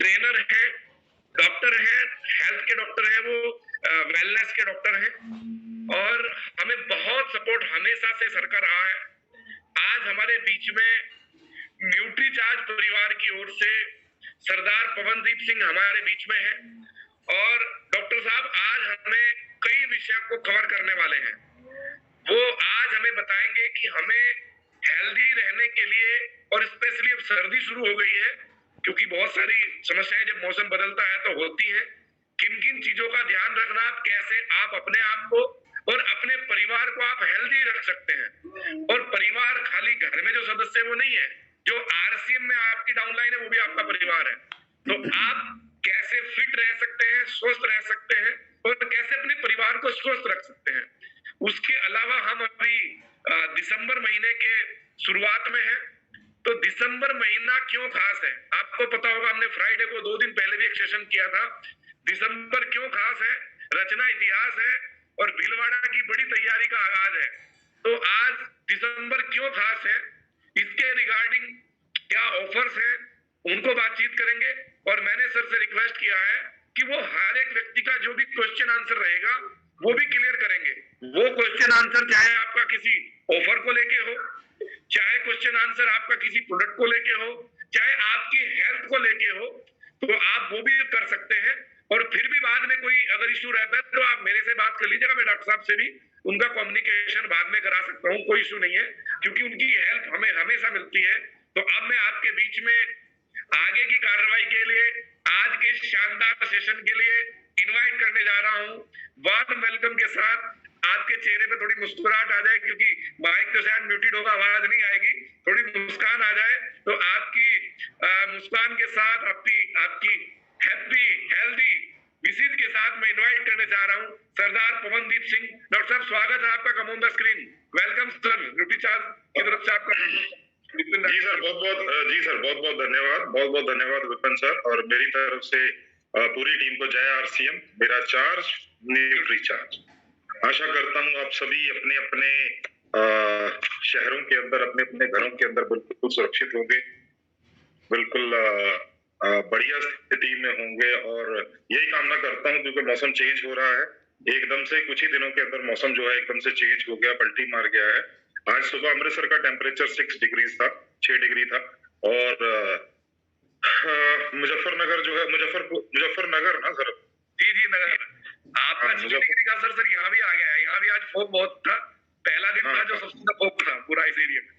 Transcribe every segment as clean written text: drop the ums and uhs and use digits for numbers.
Trainer हैं, doctor हैं, health के डॉक्टर हैं, वो वेलनेस के डॉक्टर हैं और हमें बहुत सपोर्ट हमेशा से सरकार रहा है। आज हमारे बीच में न्यूट्रीचार्ज परिवार की ओर से सरदार पवनदीप सिंह हमारे बीच में है और डॉक्टर साहब आज हमें कई विषयों को कवर करने वाले हैं। वो आज हमें बताएंगे कि हमें हेल्दी रहने के लिए, और स्पेशली अब सर्दी शुरू हो गई है क्योंकि बहुत सारी समस्याएं जब मौसम बदलता है तो होती है, किन किन चीजों का ध्यान रखना, आप कैसे आप अपने आप को और अपने परिवार को आप हेल्दी रख सकते हैं। और परिवार खाली घर में जो सदस्य है वो नहीं है, जो आरसीएम में आपकी डाउनलाइन है वो भी आपका परिवार है। तो आप कैसे फिट रह सकते हैं, स्वस्थ रह सकते हैं और कैसे अपने परिवार को स्वस्थ रख सकते हैं। उसके अलावा हम अभी दिसंबर महीने के शुरुआत में है, तो दिसंबर महीना क्यों खास है आपको पता होगा। हमने फ्राइडे को 2 दिन पहले भी एक सेशन किया था। दिसंबर क्यों खास है, रचना इतिहास है और भीलवाड़ा की बड़ी तैयारी का आगाज है। तो आज दिसंबर क्यों खास है, इसके रिगार्डिंग क्या ऑफर्स हैं, उनको बातचीत करेंगे। और मैंने सर से रिक्वेस्ट किया है कि वो हर एक व्यक्ति का जो भी क्वेश्चन आंसर रहेगा वो भी क्लियर करेंगे। वो क्वेश्चन आंसर चाहे आपका किसी ऑफर को लेके हो, चाहे क्वेश्चन आंसर आपका किसी प्रोडक्ट को लेके हो, चाहे आपकी हेल्थ को लेके हो, तो आप वो भी कर सकते हैं। और फिर भी बाद में कोई अगर इशू रहता है तो आप मेरे से बात कर लीजिएगा, मैं डॉक्टर साहब से भी उनका कम्युनिकेशन बाद में करा सकता हूँ, कोई इशू नहीं है क्योंकि उनकी हेल्प हमें हमेशा मिलती है। तो अब मैं आपके बीच में आगे की कार्रवाई के लिए आज के शानदार सेशन के लिए इनवाइट करने जा रहा हूँ। वार्म वेलकम के साथ आपके चेहरे पे थोड़ी मुस्कुराहट आ जाए, क्योंकि माइक तो शायद म्यूटेड होगा, आवाज नहीं आएगी, थोड़ी मुस्कान आ जाए तो आपकी मुस्कान के साथ आपकी हैप्पी हेल्दी विशिज के साथ मैं इनवाइट करने जा रहा हूँ सरदार पवनदीप सिंह। डॉक्टर साहब स्वागत है आपका, come on the screen. Welcome sir, Nutricharge की तरफ से आपका। जी सर बहुत बहुत धन्यवाद, बहुत बहुत धन्यवाद विपिन सर, और मेरी तरफ से पूरी टीम को जय आरसीएम। मेरा चार्ज न्यूट्रीचार्ज। आशा करता हूँ आप सभी अपने अपने शहरों के अंदर, अपने अपने घरों के अंदर बिल्कुल सुरक्षित होंगे, बिल्कुल बढ़िया स्थिति में होंगे, और यही कामना करता हूँ क्योंकि मौसम चेंज हो रहा है एकदम से। कुछ ही दिनों के अंदर मौसम जो है एकदम से चेंज हो गया, पलटी मार गया है। आज सुबह अमृतसर का टेम्परेचर 6 डिग्री था, 6 डिग्री था, और मुजफ्फरनगर जो है, मुजफ्फरनगर ना सर? जी नगर आपका 6 डिग्री का सर यहाँ भी आ गया है। यहाँ भी आज फॉग बहुत था, पहला दिन था जो सबसे ज्यादा फॉग था पूरा इस एरिया में।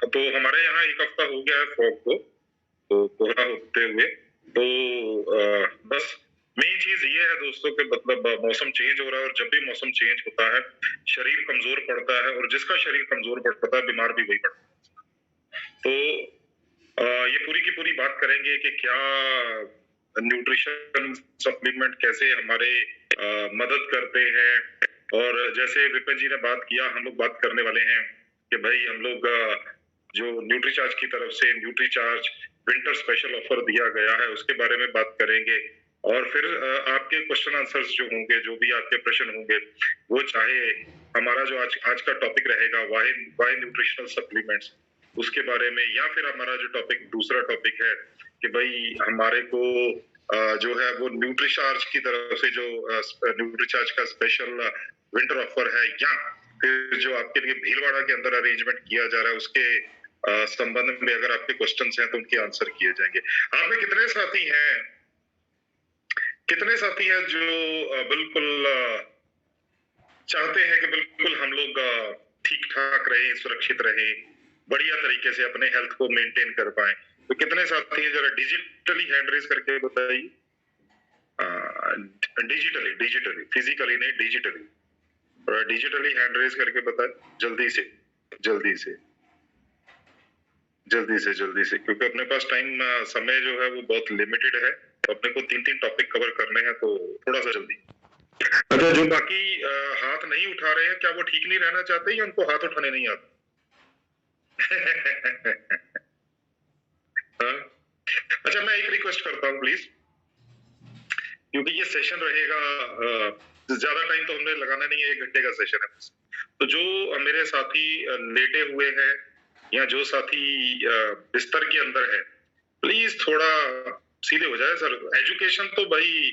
तो हमारे यहाँ एक हफ्ता हो गया है फॉग को, तो कोहरा होते हुए। तो बस मेन चीज ये है दोस्तों के मतलब मौसम चेंज हो रहा है, और जब भी मौसम चेंज होता है शरीर कमजोर पड़ता है, और जिसका शरीर कमजोर पड़ता है बीमार भी वही पड़ता है। तो ये पूरी की पूरी बात करेंगे कि क्या न्यूट्रिशन सप्लीमेंट कैसे हमारे मदद करते हैं। और जैसे विपिन जी ने बात किया, हम लोग बात करने वाले हैं कि भाई हम लोग जो न्यूट्रीचार्ज की तरफ से न्यूट्रीचार्ज विंटर स्पेशल ऑफर दिया गया है उसके बारे में बात करेंगे। और फिर आपके क्वेश्चन आंसर्स जो होंगे, जो भी आपके प्रश्न होंगे, वो चाहे हमारा जो आज का टॉपिक रहेगा वाई न्यूट्रिशनल सप्लीमेंट्स, उसके बारे में, या फिर हमारा जो दूसरा टॉपिक है कि भाई हमारे को जो है वो न्यूट्रीचार्ज की तरफ से जो न्यूट्रीचार्ज का स्पेशल विंटर ऑफर है, या फिर जो आपके लिए भीलवाड़ा के अंदर अरेंजमेंट किया जा रहा है उसके संबंध में अगर आपके क्वेश्चंस हैं तो उनके आंसर किए जाएंगे। आप में कितने साथी हैं जो बिल्कुल चाहते हैं कि बिल्कुल हम लोग ठीक ठाक रहे, सुरक्षित रहे, बढ़िया तरीके से अपने हेल्थ को मेंटेन कर पाए? तो कितने साथी हैं, जरा डिजिटली हैंड रेज करके बताइए। डिजिटली, फिजिकली नहीं, डिजिटली हैंड रेज करके बताए जल्दी से, क्योंकि अपने पास समय जो है वो बहुत लिमिटेड है, तो अपने को 3 टॉपिक कवर करने हैं, तो थोड़ा सा जल्दी। अच्छा, जो बाकी हाथ नहीं उठा रहे हैं, क्या वो ठीक नहीं रहना चाहते या उनको हाथ उठाने नहीं आता? अच्छा, मैं एक रिक्वेस्ट करता हूँ प्लीज, क्योंकि ये सेशन रहेगा ज्यादा टाइम तो हमने लगाना नहीं है, 1 घंटे का सेशन है। तो जो मेरे साथी लेटे हुए हैं या जो साथी बिस्तर के अंदर है, प्लीज थोड़ा सीधे हो जाए सर। एजुकेशन तो भाई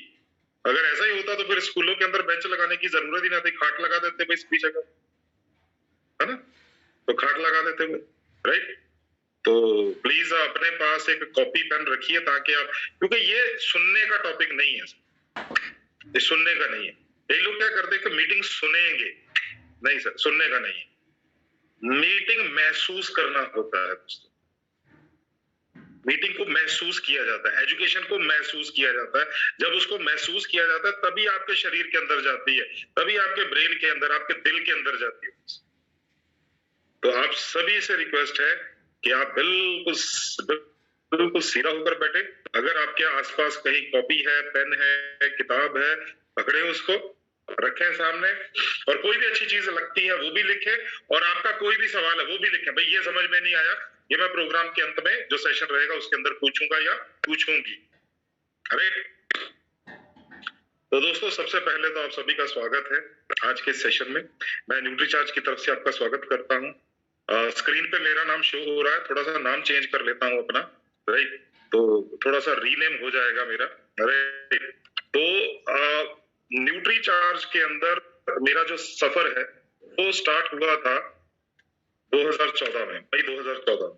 अगर ऐसा ही होता तो फिर स्कूलों के अंदर बेंच लगाने की जरूरत ही ना थी, खाट लगा देते भाई सभी जगह, है ना? तो खाट लगा देते हुए, राइट? तो प्लीज अपने पास एक कॉपी पेन रखिए ताकि आप, क्योंकि ये सुनने का टॉपिक नहीं है, ये सुनने का नहीं है। ये लोग क्या करते हैं कि मीटिंग सुनेंगे, नहीं सर, सुनने का नहीं है, मीटिंग महसूस करना होता है दोस्तों। मीटिंग को महसूस किया जाता है, एजुकेशन को महसूस किया जाता है। जब उसको महसूस किया जाता है तभी आपके शरीर के अंदर जाती है, तभी आपके ब्रेन के अंदर, आपके दिल के अंदर जाती है। तो आप सभी से रिक्वेस्ट है कि आप बिल्कुल सीधा होकर बैठे। अगर आपके आसपास कहीं कॉपी है, पेन है, किताब है, पकड़े उसको, रखें सामने, और कोई भी अच्छी चीज लगती है वो भी लिखें, और आपका कोई भी सवाल है वो भी लिखें। भाई ये समझ में नहीं आया, ये मैं प्रोग्राम के अंत में जो सेशन रहेगा उसके अंदर पूछूंगा या पूछूंगी। अरे तो दोस्तों, सबसे पहले तो आप सभी का स्वागत है आज के सेशन में। मैं न्यूट्रीचार्ज की तरफ से आपका स्वागत करता हूँ। स्क्रीन पे मेरा नाम शो हो रहा है, थोड़ा सा नाम चेंज कर लेता हूँ अपना, राइट? तो थोड़ा सा रीनेम हो जाएगा मेरा, राइट? तो न्यूट्रीचार्ज के अंदर मेरा जो सफर है वो स्टार्ट हुआ था 2014 में, मई 2014 में।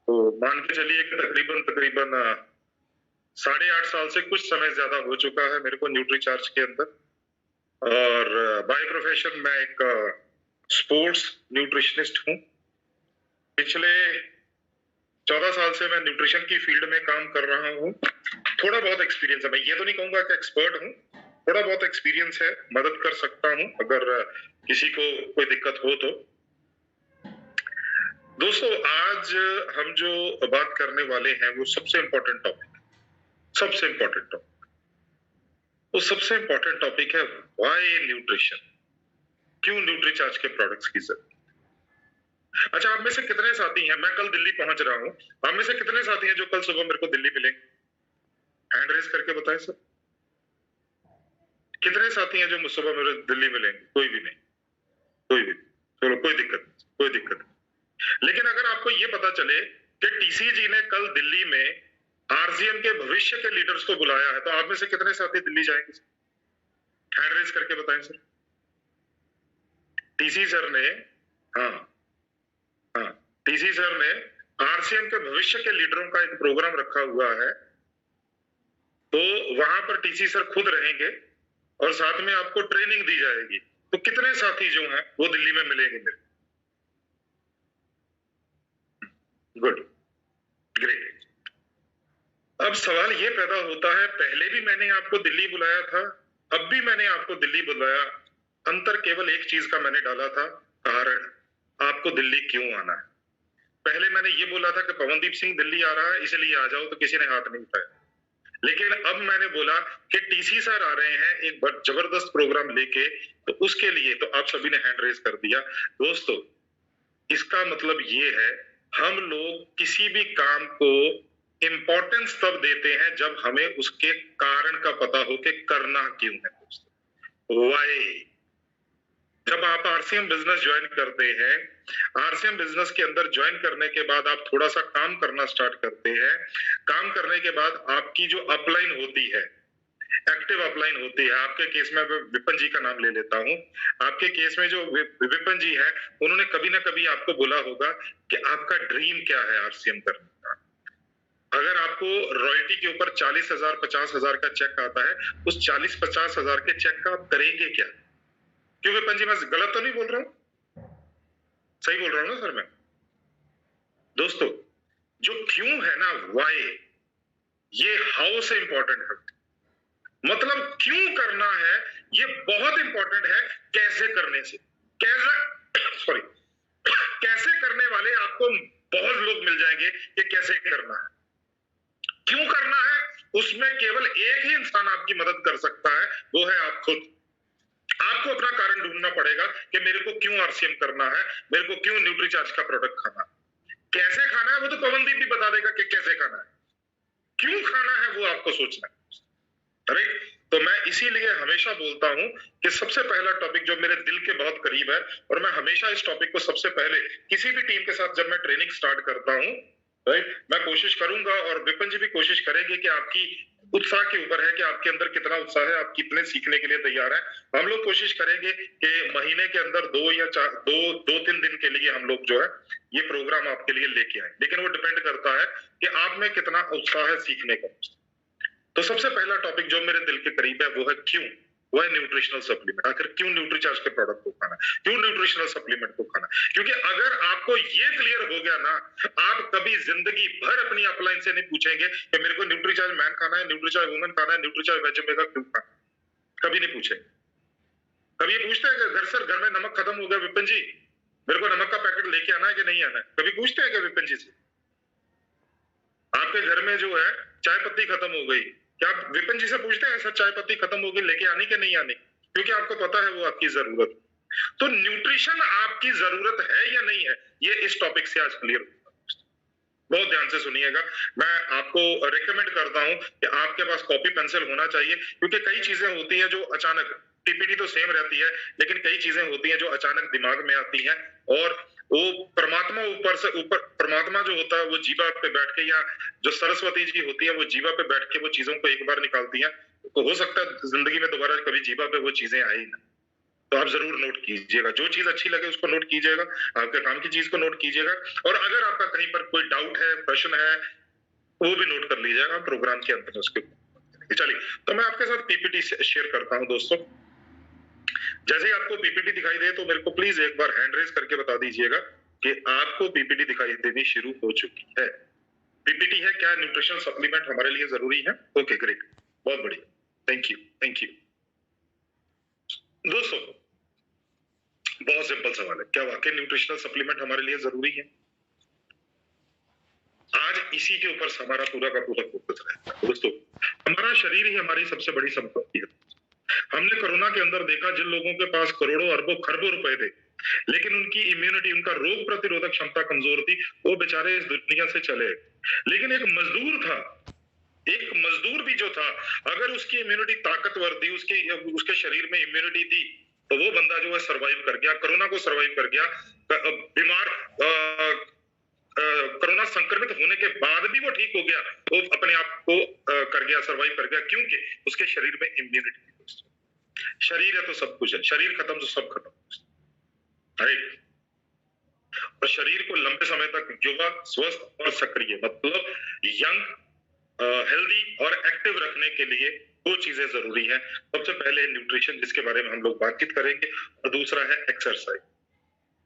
तो मान के चलिए कि तकरीबन 8.5 साल से कुछ समय ज्यादा हो चुका है मेरे को न्यूट्रीचार्ज के अंदर। और बाय प्रोफेशन मैं एक स्पोर्ट्स न्यूट्रिशनिस्ट हूँ। पिछले 14 साल से मैं न्यूट्रिशन की फील्ड में काम कर रहा हूँ। थोड़ा बहुत एक्सपीरियंस है, मैं ये तो नहीं कहूंगा कि एक्सपर्ट हूँ, थोड़ा बहुत एक्सपीरियंस है, मदद कर सकता हूँ अगर किसी को कोई दिक्कत हो तो। दोस्तों, आज हम जो बात करने वाले हैं वो सबसे इंपॉर्टेंट टॉपिक है, सबसे इंपॉर्टेंट टॉपिक। वो सबसे इंपॉर्टेंट टॉपिक है व्हाई न्यूट्रिशन, क्यों न्यूट्रीचार्ज के प्रोडक्ट्स की जरूरत। अच्छा, आप में से कितने साथी हैं, मैं कल दिल्ली पहुंच रहा हूं, आप में से कितने साथी हैं जो कल सुबह मेरे को दिल्ली मिलेंगे? हैंड रेज करके बताएं सर। कितने साथी हैं जो सुबह मेरे दिल्ली मिलेंगे? कोई भी नहीं, कोई भी। चलो, कोई दिक्कत नहीं, कोई दिक्कत नहीं। लेकिन अगर आपको ये पता चले कि टीसीजी ने कल दिल्ली में आरजीएम के भविष्य के लीडर्स को बुलाया है, तो आप में से कितने साथी दिल्ली जाएंगे? हैंड रेज करके बताएं सर। टीसी सर ने, हाँ, टीसी सर ने आरसीएम के भविष्य के लीडरों का एक प्रोग्राम रखा हुआ है, तो वहां पर टीसी सर खुद रहेंगे और साथ में आपको ट्रेनिंग दी जाएगी। तो कितने साथी जो हैं वो दिल्ली में मिलेंगे मेरे? Good, great. अब सवाल ये पैदा होता है, पहले भी मैंने आपको दिल्ली बुलाया था, अब भी मैंने आपको दिल्ली बुलाया, अंतर केवल एक चीज का मैंने डाला था, कारण, आपको दिल्ली क्यों आना है। पहले मैंने ये बोला था कि पवनदीप सिंह दिल्ली आ रहा है इसलिए आ जाओ, तो किसी ने हाथ नहीं उठाया। लेकिन अब मैंने बोला कि टीसी सर आ रहे हैं एक जबरदस्त प्रोग्राम लेके, तो उसके लिए तो आप सभी ने हैंड रेज कर दिया। दोस्तों, इसका मतलब ये है, हम लोग किसी भी काम को इंपॉर्टेंस तब देते हैं जब हमें उसके कारण का पता हो कि करना क्यों है दोस्तों, व्हाई। जब आप आरसीएम बिजनेस ज्वाइन करते हैं, आरसीएम बिजनेस के अंदर ज्वाइन करने के बाद आप थोड़ा सा काम करना स्टार्ट करते हैं। काम करने के बाद आपकी जो अपलाइन होती है, एक्टिव अपलाइन होती है, आपके केस में विपिन जी का नाम ले लेता हूं। आपके केस में जो विपिन जी है, उन्होंने कभी ना कभी आपको बोला होगा कि आपका ड्रीम क्या है आरसीएम करने का। अगर आपको रॉयल्टी के ऊपर 40,000 50,000 का चेक आता है, उस 40-50,000 के चेक का आप करेंगे क्या? क्यों विपिन जी, मैं गलत तो नहीं बोल रहा हूं? सही बोल रहा हूं ना सर मैं? दोस्तों, जो क्यों है ना, व्हाई, ये हाउ से इंपॉर्टेंट है। मतलब क्यों करना है ये बहुत इंपॉर्टेंट है, कैसे करने से, कैसे कैसे करने वाले आपको बहुत लोग मिल जाएंगे कि कैसे करना है। क्यों करना है, उसमें केवल एक ही इंसान आपकी मदद कर सकता है, वो है आप खुद। आपको अपना कारण ढूंढना पड़ेगा कि मेरे को क्यों आरसीएम करना है, मेरे को क्यों न्यूट्रीचार्ज का प्रोडक्ट खाना है। कैसे खाना है वो तो पवनदीप भी बता देगा कि कैसे खाना है, क्यों खाना है वो आपको सोचना है, राइट? तो मैं इसीलिए हमेशा बोलता हूं कि सबसे पहला टॉपिक जो मेरे दिल के बहुत करीब है, और मैं हमेशा इस टॉपिक को सबसे पहले किसी भी टीम के साथ जब मैं ट्रेनिंग स्टार्ट करता हूं, राइट। मैं कोशिश करूंगा और विपिन जी भी कोशिश करेंगे कि आपकी उत्साह के ऊपर है कि आपके अंदर कितना उत्साह है, आप कितने सीखने के लिए तैयार हैं। हम लोग कोशिश करेंगे कि महीने के अंदर 2 3 दिन के लिए हम लोग जो है ये प्रोग्राम आपके लिए लेके आए, लेकिन वो डिपेंड करता है कि आप में कितना उत्साह है सीखने का। तो सबसे पहला टॉपिक जो मेरे दिल के करीब है वो है क्यों, वो है न्यूट्रिशनल सप्लीमेंट। आखिर क्यों न्यूट्रीचार्ज के प्रोडक्ट को खाना, क्यों न्यूट्रिशनल सप्लीमेंट को खाना? क्योंकि अगर आपको ये क्लियर हो गया ना, आप कभी जिंदगी भर अपनी अपलाइन से नहीं पूछेंगे कि मेरे को न्यूट्रीचार्ज मैन खाना है, न्यूट्रीचार्ज वुमेन खाना है, न्यूट्रीचार्ज वेज ओमेगा क्यों खाना, कभी नहीं पूछेंगे। कभी ये पूछते हैं कि घर में नमक खत्म हो गया विपिन जी, मेरे को नमक का पैकेट लेके आना है कि नहीं आना है? कभी पूछते हैं क्या विपिन जी से? आपके घर में जो है चाय पत्ती खत्म हो गई, क्या आप विपिन जी से पूछते हैं ऐसा चाय पत्ती खत्म हो गई लेके आनी कि नहीं आनी? क्योंकि आपको पता है वो आपकी जरूरत है। तो न्यूट्रिशन आपकी जरूरत है या नहीं है, ये इस टॉपिक से आज क्लियर होगा। बहुत ध्यान से सुनिएगा। मैं आपको रिकमेंड करता हूं कि आपके पास कॉपी पेंसिल होना चाहिए, क्योंकि कई चीजें होती हैं जो अचानक, पीपीटी तो सेम रहती है लेकिन कई चीजें होती हैं जो अचानक दिमाग में आती हैं, और वो परमात्मा ऊपर परमात्मा जो होता है वो जीवा पे बैठ के, या जो सरस्वती जी होती है वो जीवा पे बैठ के वो चीजों को एक बार निकालती हैं। तो हो सकता है जिंदगी में दोबारा कभी जीवा पे वो चीजें आए ही ना। तो आप जरूर नोट कीजिएगा, जो चीज अच्छी लगे उसको नोट कीजिएगा, आपके काम की चीज को नोट कीजिएगा, और अगर आपका कहीं पर कोई डाउट है, प्रश्न है, वो भी नोट कर लीजिएगा प्रोग्राम के अंदर उसके। चलिए, तो मैं आपके साथ पीपीटी शेयर करता हूं दोस्तों। जैसे ही आपको पीपीटी दिखाई दे तो मेरे को प्लीज एक बार हैंड रेज करके बता दीजिएगा कि आपको पीपीटी दिखाई देनी शुरू हो चुकी है। पीपीटी है क्या न्यूट्रिशनल सप्लीमेंट हमारे लिए जरूरी है? ओके ग्रेट, बहुत बढ़िया, थैंक यू थैंक यू। दोस्तों बहुत सिंपल सवाल है, क्या वाकई न्यूट्रिशनल सप्लीमेंट हमारे लिए जरूरी है? आज इसी के ऊपर हमारा पूरा का पूरा फोकस रहता है। दोस्तों हमारा शरीर ही हमारी सबसे बड़ी संपत्ति है। हमने कोरोना के अंदर देखा जिन लोगों के पास करोड़ों अरबों खरबों रुपए थे, लेकिन उनकी इम्यूनिटी, उनका रोग प्रतिरोधक क्षमता कमजोर थी, वो बेचारे इस दुनिया से चले। लेकिन एक मजदूर था, एक मजदूर भी जो था, अगर उसकी इम्यूनिटी ताकतवर थी, उसके शरीर में इम्यूनिटी थी, तो वो बंदा जो है सरवाइव कर गया, कोरोना को सरवाइव कर गया। बीमार कोरोना संक्रमित होने के बाद भी वो ठीक हो गया, वो अपने आप को कर गया, सरवाइव कर गया, क्योंकि उसके शरीर में इम्यूनिटी थी। शरीर है तो सब कुछ है, शरीर खत्म तो सब खत्म, राइट। और शरीर को लंबे समय तक युवा, स्वस्थ और सक्रिय, मतलब यंग, हेल्दी और एक्टिव रखने के लिए दो चीजें जरूरी हैं। सबसे पहले न्यूट्रिशन, जिसके बारे में हम लोग बातचीत करेंगे, और दूसरा है एक्सरसाइज।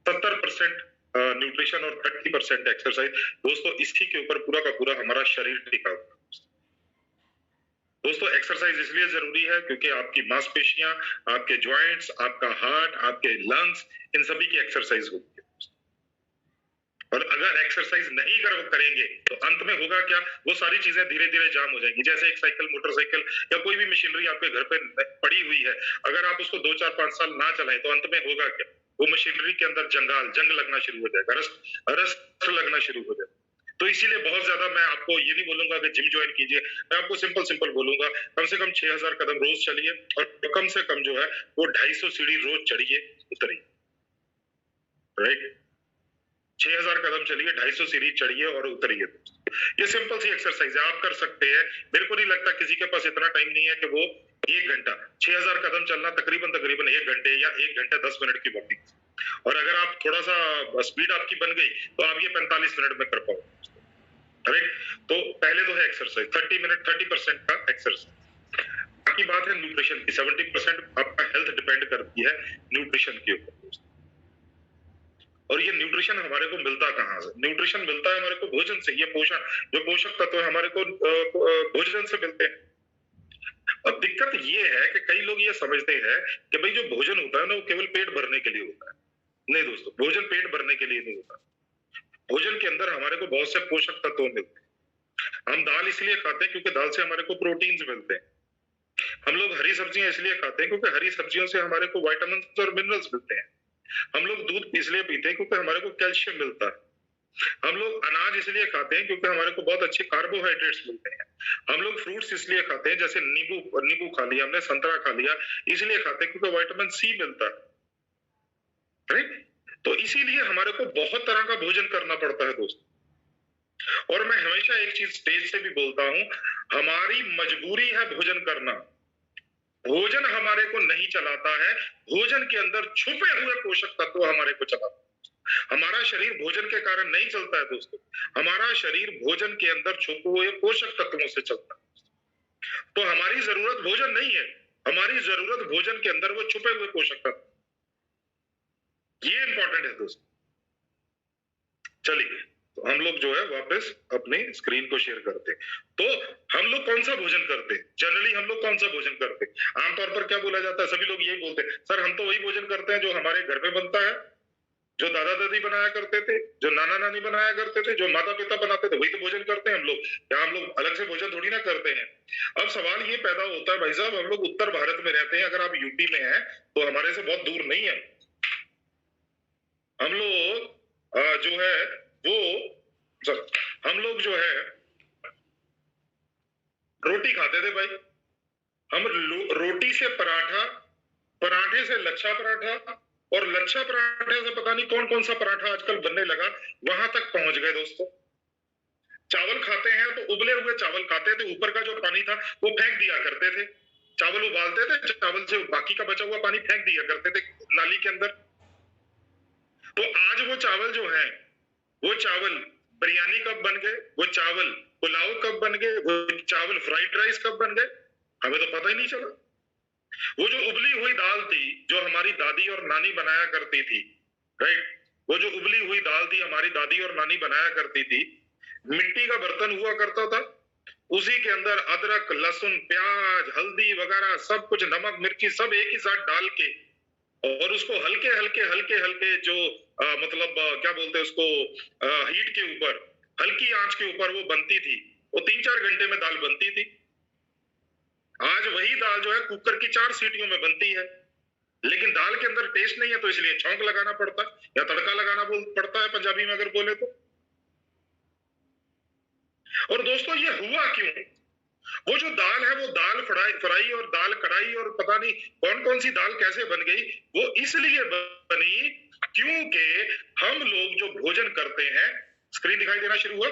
70% न्यूट्रिशन और 30% एक्सरसाइज। दोस्तों इसी के ऊपर पूरा का पूरा हमारा शरीर टिका हुआ है। दोस्तों एक्सरसाइज इसलिए जरूरी है क्योंकि आपकी मांसपेशियां, आपके जॉइंट्स, आपका हार्ट, आपके लंग्स, इन सभी की एक्सरसाइज होती है। और अगर एक्सरसाइज नहीं करेंगे तो अंत में होगा क्या, वो सारी चीजें धीरे धीरे जाम हो जाएंगी। जैसे एक साइकिल, मोटरसाइकिल या कोई भी मशीनरी आपके घर पे पड़ी हुई है, अगर आप उसको 2 4 5 साल ना चलाएं तो अंत में होगा क्या, वो मशीनरी के अंदर जंग लगना शुरू हो जाएगा, रस्ट लगना शुरू हो जाएगा। तो इसीलिए बहुत ज्यादा मैं आपको ये नहीं बोलूंगा कि जिम ज्वाइन कीजिए, मैं आपको सिंपल बोलूंगा, कम से कम 6000 कदम रोज चलिए, और कम से कम जो है वो 250 सीढ़ी रोज चढ़िए उतरिए, राइट। 6000 कदम चलिए, 250 सीढ़ी चढ़िए और उतरिए। ये सिंपल सी एक्सरसाइज है, आप कर सकते हैं। मेरे को नहीं लगता किसी के पास इतना टाइम नहीं है कि वो 1 घंटा 6000 कदम चलना तकरीबन 1 घंटे या 1 घंटा 10 मिनट की वॉकिंग, और अगर आप थोड़ा सा स्पीड आपकी बन गई तो आप ये 45 मिनट में कर पाओगे, राइट। तो पहले तो है एक्सरसाइज, 30% का एक्सरसाइज। बाकी बात है न्यूट्रिशन की। 70% आपका हेल्थ डिपेंड करती है न्यूट्रिशन के ऊपर। और ये न्यूट्रिशन हमारे को मिलता कहाँ से? न्यूट्रिशन मिलता है हमारे को भोजन से। ये पोषण, जो पोषक तत्व हमारे को भोजन से मिलते हैं। अब दिक्कत ये है कि कई लोग ये समझते हैं कि भाई जो भोजन होता है ना वो केवल पेट भरने के लिए होता है। नहीं दोस्तों, भोजन पेट भरने के लिए नहीं होता। भोजन के अंदर हमारे को बहुत से पोषक तत्व मिलते हैं। हम दाल इसलिए खाते हैं क्योंकि दाल से हमारे को प्रोटीन्स मिलते हैं। हम लोग हरी सब्जियां इसलिए खाते हैं क्योंकि हरी सब्जियों से हमारे को विटामिन और मिनरल्स मिलते हैं। हम लोग दूध इसलिए पीते हैं क्योंकि हमारे को कैल्शियम मिलता है। हम लोग अनाज इसलिए खाते हैं क्योंकि हमारे को बहुत अच्छे कार्बोहाइड्रेट्स मिलते हैं। हम लोग फ्रूट्स इसलिए खाते हैं, जैसे नींबू खा लिया हमने, संतरा खा लिया, इसलिए खाते हैं क्योंकि विटामिन सी मिलता है, राइट। तो इसीलिए हमारे को बहुत तरह का भोजन करना पड़ता है दोस्तों। और मैं हमेशा एक चीज स्टेज से भी बोलता हूं, हमारी मजबूरी है भोजन करना, भोजन हमारे को नहीं चलाता है, भोजन के अंदर छुपे हुए पोषक तत्व हमारे को चलाता है। हमारा शरीर भोजन के कारण नहीं चलता है दोस्तों, हमारा शरीर भोजन के अंदर छुपे हुए पोषक तत्वों से चलता है। तो हमारी जरूरत भोजन नहीं है, हमारी जरूरत भोजन के अंदर वो छुपे हुए पोषक तत्व, ये इंपॉर्टेंट है दोस्तों। चलिए, तो हम लोग जो है वापस अपनी स्क्रीन को शेयर करते हैं। तो हम लोग कौन सा भोजन करते हैं, जनरली हम लोग कौन सा भोजन करते हैं? आमतौर पर क्या बोला जाता है, सभी लोग यही बोलते हैं, सर हम तो वही भोजन करते हैं जो हमारे घर में बनता है, जो दादा दादी बनाया करते थे, जो नाना नानी बनाया करते थे, जो माता पिता बनाते थे, वही तो भोजन करते हैं हम लोग। क्या हम लोग अलग से भोजन थोड़ी ना करते हैं? अब सवाल ये पैदा होता है, भाई साहब हम लोग उत्तर भारत में रहते हैं, अगर आप यूपी में हैं तो हमारे से बहुत दूर नहीं है। हम लोग जो है वो सर हम लोग जो है रोटी खाते थे भाई, हम रोटी से पराठा, पराठे से लच्छा पराठा, और लच्छा पराठे से पता नहीं कौन कौन सा पराठा आजकल बनने लगा, वहां तक पहुंच गए दोस्तों। चावल खाते हैं तो उबले हुए चावल खाते थे, ऊपर का जो पानी था वो फेंक दिया करते थे, चावल उबालते थे, चावल से बाकी का बचा हुआ पानी फेंक दिया करते थे नाली के अंदर। तो आज वो चावल जो है, वो चावल बिरयानी कब बन गए, वो चावल पुलाव कब बन गए, वो चावल फ्राइड राइस कब बन गए, हमें तो पता ही नहीं चला। वो जो उबली हुई दाल थी जो हमारी दादी और नानी बनाया करती थी, राइट, वो जो उबली हुई दाल थी हमारी दादी और नानी बनाया करती थी, मिट्टी का बर्तन हुआ करता था, उसी के अंदर अदरक लहसुन प्याज हल्दी वगैरह सब कुछ, नमक मिर्ची सब एक ही साथ डाल के, और उसको हल्के हल्के हल्के हल्के जो मतलब क्या बोलते हैं उसको, हीट के ऊपर, हल्की आंच के ऊपर वो बनती थी, वो 3-4 घंटे में दाल बनती थी। आज वही दाल जो है कुकर की 4 सीटियों में बनती है, लेकिन दाल के अंदर टेस्ट नहीं है, तो इसलिए छौंक लगाना पड़ता है या तड़का लगाना पड़ता है पंजाबी में अगर बोले तो। और दोस्तों ये हुआ क्यों? वो जो दाल है वो दाल फ्राई और दाल कढ़ाई और पता नहीं कौन कौन सी दाल कैसे बन गई, वो इसलिए बनी क्योंकि हम लोग जो भोजन करते हैं, स्क्रीन दिखाई देना शुरू हुआ,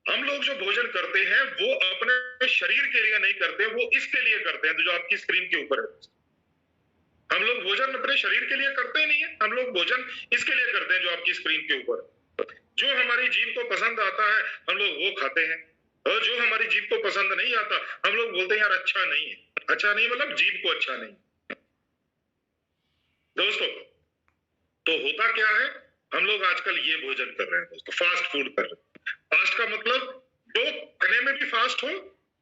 हम लोग जो भोजन करते हैं वो अपने शरीर के लिए नहीं करते, वो इसके लिए करते हैं, तो जो आपकी स्क्रीन के ऊपर है। हम लोग भोजन अपने शरीर के लिए करते ही नहीं है, हम लोग भोजन इसके लिए करते हैं जो आपकी स्क्रीन के ऊपर, जो हमारी जीभ को पसंद आता है हम लोग वो खाते हैं, और जो हमारी जीभ को पसंद नहीं आता हम लोग बोलते हैं यार अच्छा नहीं है, अच्छा नहीं मतलब जीभ को अच्छा नहीं। दोस्तों तो होता क्या है, हम लोग आजकल ये भोजन कर रहे हैं दोस्तों, फास्ट फूड कर रहे हैं। फास्ट का मतलब जो खाने में भी फास्ट हो,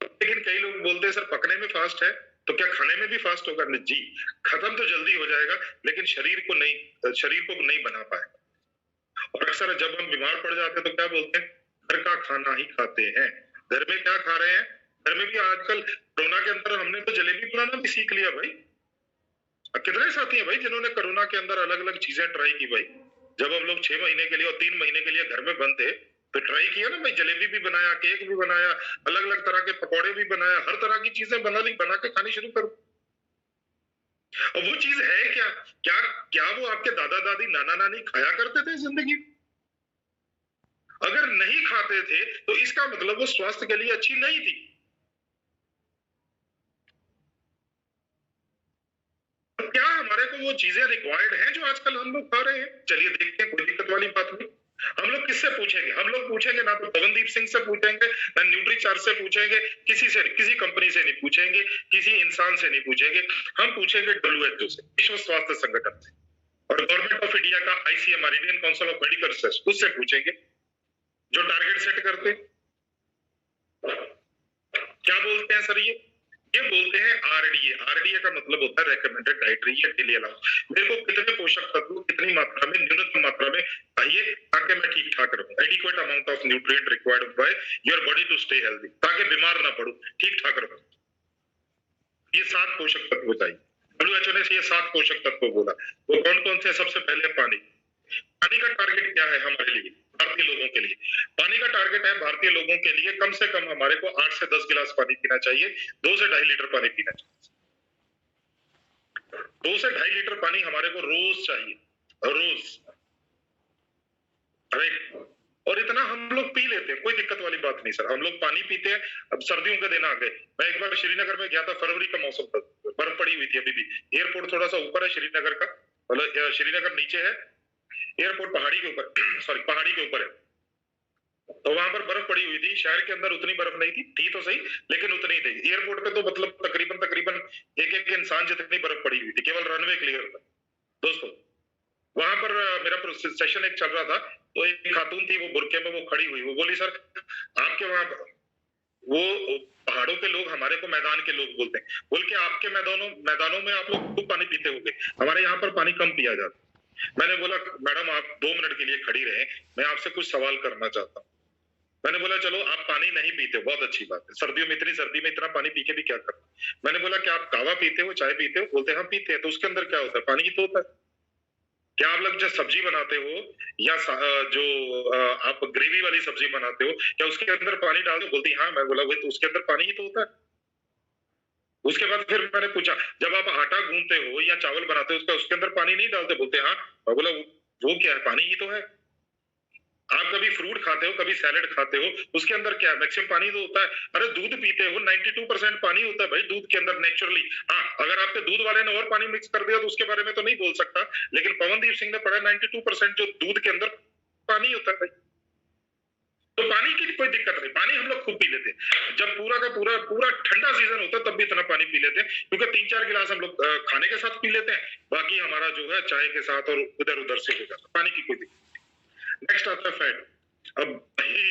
लेकिन कई लोग बोलते हैं सर पकने में फास्ट है, तो क्या खाने में भी फास्ट होगा? जी, खत्म तो जल्दी हो जाएगा लेकिन शरीर को नहीं बना पाएगा। और अक्सर जब हम बीमार पड़ जाते हैं तो क्या बोलते हैं, घर का खाना ही खाते हैं। घर में क्या खा रहे हैं? घर में भी आजकल कोरोना के अंदर हमने तो जलेबी बनाना भी सीख लिया भाई। कितने साथी हैं भाई जिन्होंने कोरोना के अंदर अलग अलग चीजें ट्राई की भाई। जब हम लोग 6 महीने के लिए और 3 महीने के लिए घर में बंद थे तो ट्राई किया ना भाई, जलेबी भी बनाया, केक भी बनाया, अलग अलग तरह के पकौड़े भी बनाया, हर तरह की चीजें बना के खानी शुरू करो। और वो चीज है क्या, क्या क्या वो आपके दादा दादी नाना नानी खाया करते थे जिंदगी? अगर नहीं खाते थे तो इसका मतलब वो स्वास्थ्य के लिए अच्छी नहीं थी। तो क्या हमारे को वो चीजें रिक्वायर्ड हैं जो आजकल हम लोग खा रहे हैं? चलिए देखते हैं, कोई दिक्कत वाली बात नहीं। हम लोग किससे पूछेंगे? हम लोग पूछेंगे ना तो पवनदीप सिंह से पूछेंगे, ना न्यूट्रीचार्ज से पूछेंगे, किसी कंपनी से नहीं पूछेंगे, किसी इंसान से नहीं पूछेंगे, हम पूछेंगे WHO से, विश्व स्वास्थ्य संगठन से, और गवर्नमेंट ऑफ इंडिया का ICMR, Indian council of medical research, उससे पूछेंगे जो टारगेट सेट करते हैं। क्या बोलते हैं सर ये बोलते हैं RDA का मतलब होता है रेकमेंडेड डाइटरी या डेली अलाउंस। मेरे को कितने पोषक तत्व कितनी मात्रा में, न्यूनतम मात्रा में चाहिए ताकि मैं ठीक ठाक रहूं, adequate amount of nutrient required by your body to stay healthy, ताकि बीमार ना पड़ूं, ठीक ठाक रहूं। ये 7 पोषक तत्व चाहिए। WHO ने ये 7 पोषक तत्व बोला। वो कौन कौन से? सबसे पहले पानी। पानी का टारगेट क्या है हमारे लिए, भारतीय लोगों के लिए? पानी का टारगेट है भारतीय लोगों के लिए कम से कम हमारे को 8 से 10 गिलास पानी पीना चाहिए, 2 से 2.5 लीटर पानी पीना चाहिए। 2 से 2.5 लीटर पानी हमारे को रोज चाहिए, रोज, राइट। और इतना हम लोग पी लेते हैं, कोई दिक्कत वाली बात नहीं सर। हम लोग पानी पीते हैं। अब सर्दियों के दिन आ गए, मैं एक बार श्रीनगर में गया था, फरवरी का मौसम था, बर्फ पड़ी हुई थी अभी भी। एयरपोर्ट थोड़ा सा ऊपर है श्रीनगर का, मतलब श्रीनगर नीचे है, एयरपोर्ट पहाड़ी के ऊपर सॉरी पहाड़ी के ऊपर है। तो वहां पर बर्फ पड़ी हुई थी। शहर के अंदर उतनी बर्फ नहीं थी तो सही, लेकिन उतनी ही थी। एयरपोर्ट पे तो मतलब तकरीबन तकरीबन एक एक इंसान जितनी बर्फ पड़ी हुई थी, केवल रनवे क्लियर था दोस्तों। वहां पर मेरा सेशन एक चल रहा था, तो एक खातून थी, वो बुरके में वो खड़ी हुई, वो बोली सर आपके वहां वो पहाड़ों के लोग हमारे को मैदान के लोग बोलते हैं, बोल के आपके मैदानों मैदानों में आप लोग खूब पानी पीते होंगे, हमारे यहाँ पर पानी कम पिया जाता। मैंने बोला मैडम आप 2 मिनट के लिए खड़ी रहे, मैं आपसे कुछ सवाल करना चाहता हूँ। मैंने बोला चलो आप पानी नहीं पीते, बहुत अच्छी बात है, सर्दियों में इतनी सर्दी में इतना पानी पी के भी क्या करना। मैंने बोला क्या आप कावा पीते हो, चाय पीते हो? बोलते हैं हम पीते हैं। तो उसके अंदर क्या होता है? पानी ही तो होता है। क्या आप लोग जब सब्जी बनाते हो या जो आप ग्रेवी वाली सब्जी बनाते हो, क्या उसके अंदर पानी डाल दो? बोलती हाँ। मैं बोला वही तो, उसके अंदर पानी ही तो होता है। उसके बाद फिर मैंने पूछा जब आप आटा गूंथते हो या चावल बनाते हो, उसके अंदर पानी नहीं डालते? बोलते हाँ। मैं बोला वो क्या है? पानी ही तो है। आप कभी फ्रूट खाते हो, कभी सैलेड खाते हो, उसके अंदर क्या है? मैक्सिमम पानी तो होता है। अरे दूध पीते हो, 92% पानी होता है भाई दूध के अंदर नेचुरली। हाँ, अगर आपके दूध वाले ने और पानी मिक्स कर दिया तो उसके बारे में तो नहीं बोल सकता, लेकिन पवनदीप सिंह ने पढ़ा 92% जो दूध के अंदर पानी होता है भाई। तो पानी की कोई दिक्कत नहीं, पानी हम लोग खूब पी लेते हैं। जब पूरा का पूरा पूरा ठंडा सीजन होता है तब भी इतना पानी पी लेते हैं, क्योंकि 3-4 गिलास हम लोग खाने के साथ पी लेते हैं, बाकी हमारा जो है चाय के साथ और उधर उधर से हो जाता है। पानी की कोई दिक्कत। नेक्स्ट आता है फैट। अब भाई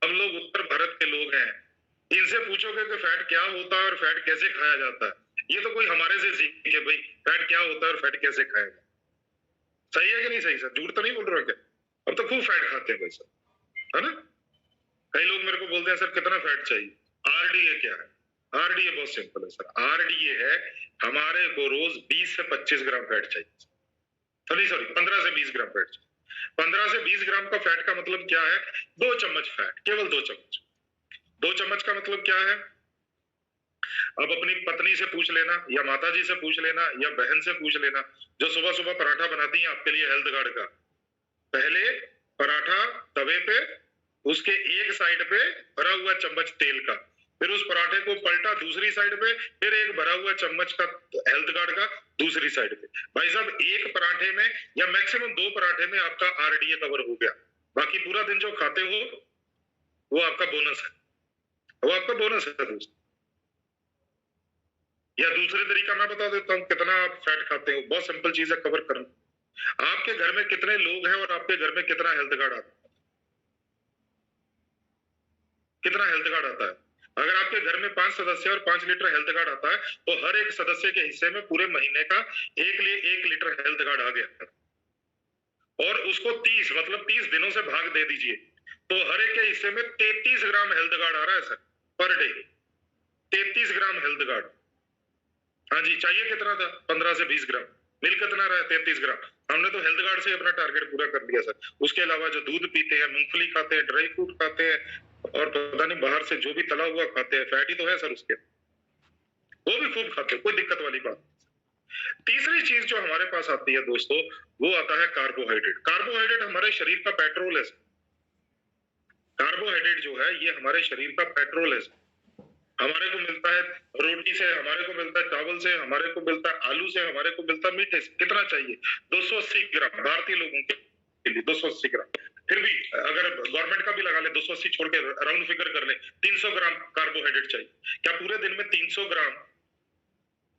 हम लोग उत्तर भारत के लोग हैं, इनसे पूछोगे कि फैट क्या होता है और फैट कैसे खाया जाता है, ये तो कोई हमारे से सीखे भाई फैट क्या होता है और फैट कैसे खाया जाता है। सही है कि नहीं सही सर? झूठ तो नहीं बोल रहा क्या? अब तो खूब फैट खाते हैं भाई सर, है ना? कई लोग मेरे को बोलते हैं सर कितना फैट चाहिए? आरडीए क्या है? आरडीए बहुत सिंपल है सर। आरडीए है हमारे को रोज 20 से 25 ग्राम फैट चाहिए। सॉरी सॉरी 15 से 20 ग्राम फैट चाहिए। 15 से 20 ग्राम का फैट का मतलब क्या है? 2 चम्मच फैट, केवल 2 चम्मच। 2 चम्मच का मतलब क्या है? अब अपनी पत्नी से पूछ लेना या माता जी से पूछ लेना या बहन से पूछ लेना, जो सुबह सुबह पराठा बनाती हैं आपके लिए हेल्थ गार्ड का। पहले पराठा तवे पे, उसके एक साइड पे भरा हुआ चम्मच तेल का, फिर उस पराठे को पलटा दूसरी साइड पे, फिर एक भरा हुआ चम्मच का हेल्थ गार्ड का दूसरी साइड पे। भाई साहब एक पराठे में या मैक्सिमम 2 पराठे में आपका आरडीए कवर हो गया। बाकी पूरा दिन जो खाते हो वो आपका बोनस है, वो आपका बोनस है दोस्त। या दूसरे तरीका मैं बता देता हूँ कितना आप फैट खाते हो। बहुत सिंपल चीज है कवर करना। आपके घर में कितने लोग हैं और आपके घर में कितना हेल्थ कार्ड आता है? कितना हेल्थ कार्ड आता है? अगर आपके घर में 5 सदस्य और 5 लीटर हेल्थ कार्ड आता है, तो हर एक सदस्य के हिस्से में पूरे महीने का 1 लीटर हेल्थ कार्ड आ गया, और उसको 30 मतलब 30 दिनों से भाग दे दीजिए, तो हर एक के हिस्से में 33 ग्राम हेल्थ कार्ड आ रहा है सर पर डे। 33 ग्राम हेल्थ कार्ड। हाँ जी, चाहिए कितना था? 15 से 20 ग्राम। मिल कितना रहा है? 33 ग्राम। हमने तो हेल्थ कार्ड से अपना टारगेट पूरा कर लिया सर। उसके अलावा जो दूध पीते हैं, मूंगफली खाते हैं, ड्राई फ्रूट खाते हैं, और पता नहीं बाहर से जो भी तला हुआ खाते हैं, फैट ही तो है सर उसके, वो भी खूब खाते हैं, कोई दिक्कत वाली बात। तीसरी चीज जो हमारे पास आती है दोस्तों, वो आता है कार्बोहाइड्रेट। कार्बोहाइड्रेट हमारे शरीर का पेट्रोल है। कार्बोहाइड्रेट जो है ये हमारे शरीर का पेट्रोल है। हमारे को मिलता है रोटी से, हमारे को मिलता है चावल से, हमारे को मिलता है आलू से, हमारे को मिलता है मीठे से। कितना चाहिए? 280 ग्राम भारतीय लोगों के लिए, 280 ग्राम। फिर भी अगर गवर्नमेंट का भी लगा ले, 280 छोड़ के राउंड फिगर कर ले, 300 ग्राम कार्बोहाइड्रेट चाहिए। क्या पूरे दिन में 300 ग्राम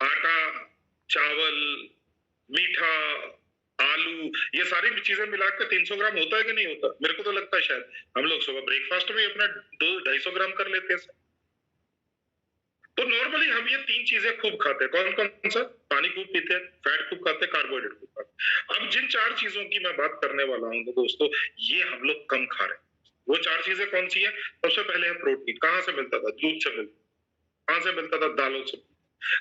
आटा, चावल, मीठा, आलू, ये सारी चीजें मिलाकर 300 ग्राम होता है कि नहीं होता? मेरे को तो लगता है शायद हम लोग सुबह ब्रेकफास्ट में अपना 200-250 ग्राम कर लेते हैं। तो नॉर्मली हम ये 3 चीजें खूब खाते हैं। कौन कौन सा? पानी खूब पीते हैं, फैट खूब खाते हैं, कार्बोहाइड्रेट खूब खाते हैं। अब जिन 4 चीजों की मैं बात करने वाला हूं दोस्तों, ये हम लोग कम खा रहे हैं। वो 4 चीजें कौन सी है? सबसे पहले है प्रोटीन। कहां से मिलता था? दूध से मिलता। कहां से मिलता था? दालों से।